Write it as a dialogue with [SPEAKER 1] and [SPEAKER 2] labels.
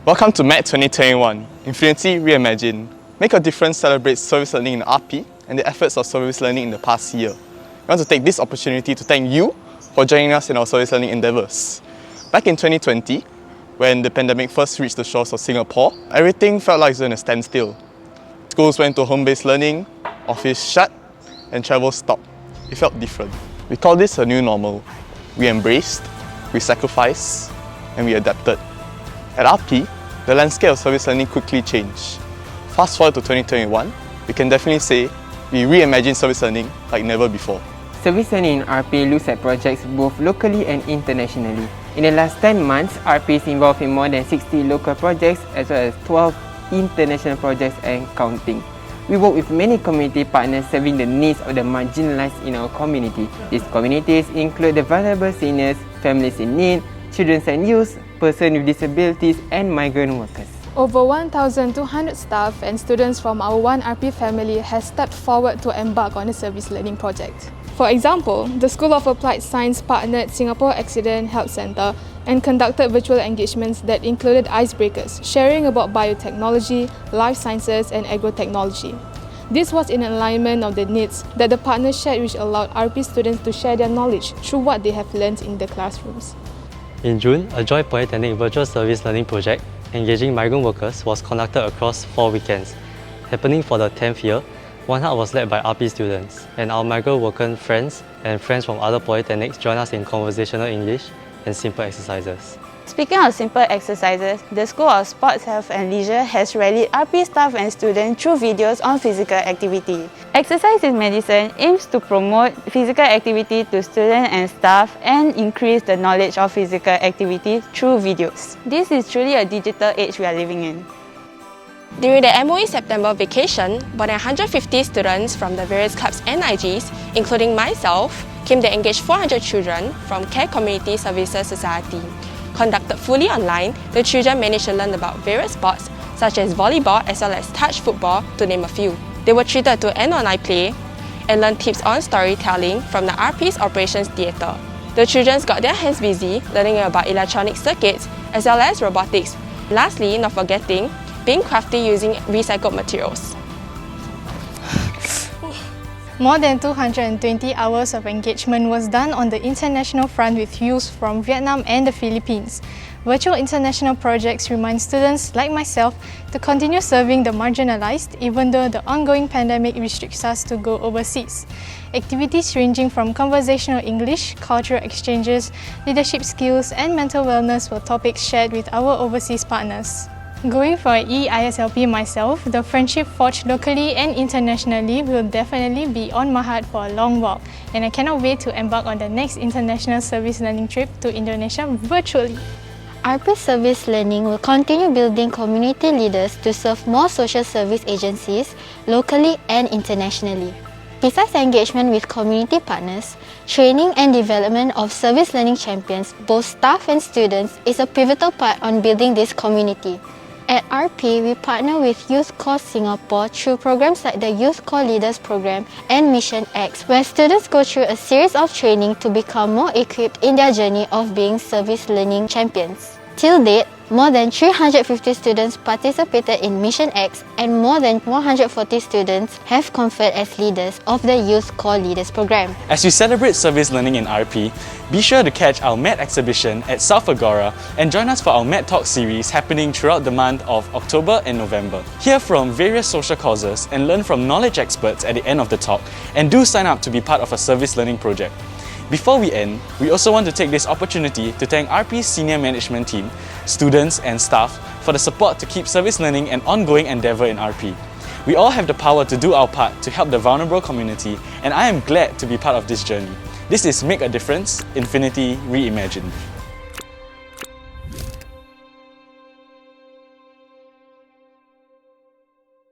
[SPEAKER 1] Welcome to MET 2021, Infinity Reimagined. Make a Difference celebrates service learning in RP and the efforts of service learning in the past year. We want to take this opportunity to thank you for joining us in our service learning endeavours. Back in 2020, when the pandemic first reached the shores of Singapore, everything felt like it was in a standstill. Schools went to home-based learning, office shut, and travel stopped. It felt different. We call this a new normal. We embraced, we sacrificed, and we adapted. At RP, the landscape of service learning quickly changed. Fast forward to 2021, we can definitely say we reimagined service learning like never before.
[SPEAKER 2] Service learning in RP looks at projects both locally and internationally. In the last 10 months, RP is involved in more than 60 local projects as well as 12 international projects and counting. We work with many community partners serving the needs of the marginalized in our community. These communities include the vulnerable seniors, families in need, children and youth, persons with disabilities, and migrant workers.
[SPEAKER 3] Over 1,200 staff and students from our One RP family has stepped forward to embark on a service learning project. For example, the School of Applied Science partnered Singapore Accident Help Centre and conducted virtual engagements that included icebreakers, sharing about biotechnology, life sciences, and agrotechnology. This was in alignment of the needs that the partners shared, which allowed RP students to share their knowledge through what they have learned in the classrooms.
[SPEAKER 4] In June, a Joy Polytechnic virtual service learning project engaging migrant workers was conducted across 4 weekends. Happening for the 10th year, One Hub was led by RP students, and our migrant worker friends and friends from other polytechnics joined us in conversational English and simple exercises.
[SPEAKER 5] Speaking of simple exercises, the School of Sports, Health and Leisure has rallied RP staff and students through videos on physical activity. Exercise is Medicine aims to promote physical activity to students and staff and increase the knowledge of physical activity through videos. This is truly a digital age we are living in.
[SPEAKER 6] During the MOE September vacation, more than 150 students from the various clubs and IGs, including myself, came to engage 400 children from Care Community Services Society. Conducted fully online, the children managed to learn about various sports such as volleyball as well as touch football, to name a few. They were treated to an online play and learned tips on storytelling from the RP's Operations Theatre. The children got their hands busy learning about electronic circuits as well as robotics. Lastly, not forgetting, being crafty using recycled materials.
[SPEAKER 7] More than 220 hours of engagement was done on the international front with youth from Vietnam and the Philippines. Virtual international projects remind students like myself to continue serving the marginalized even though the ongoing pandemic restricts us to go overseas. Activities ranging from conversational English, cultural exchanges, leadership skills and mental wellness were topics shared with our overseas partners. Going for EISLP myself, the friendship forged locally and internationally will definitely be on my heart for a long while, and I cannot wait to embark on the next international service learning trip to Indonesia virtually.
[SPEAKER 8] RP Service Learning will continue building community leaders to serve more social service agencies locally and internationally. Besides engagement with community partners, training and development of service learning champions, both staff and students, is a pivotal part on building this community. At RP, we partner with Youth Corps Singapore through programs like the Youth Corps Leaders Program and Mission X, where students go through a series of training to become more equipped in their journey of being service learning champions. Till date, more than 350 students participated in Mission X and more than 140 students have conferred as leaders of the Youth Corps Leaders Program.
[SPEAKER 9] As we celebrate service learning in RP, be sure to catch our MET exhibition at South Agora and join us for our MET Talk series happening throughout the month of October and November. Hear from various social causes and learn from knowledge experts at the end of the talk, and do sign up to be part of a service learning project. Before we end, we also want to take this opportunity to thank RP's senior management team, students and staff for the support to keep service learning an ongoing endeavour in RP. We all have the power to do our part to help the vulnerable community, and I am glad to be part of this journey. This is Make a Difference, Infinity Reimagined.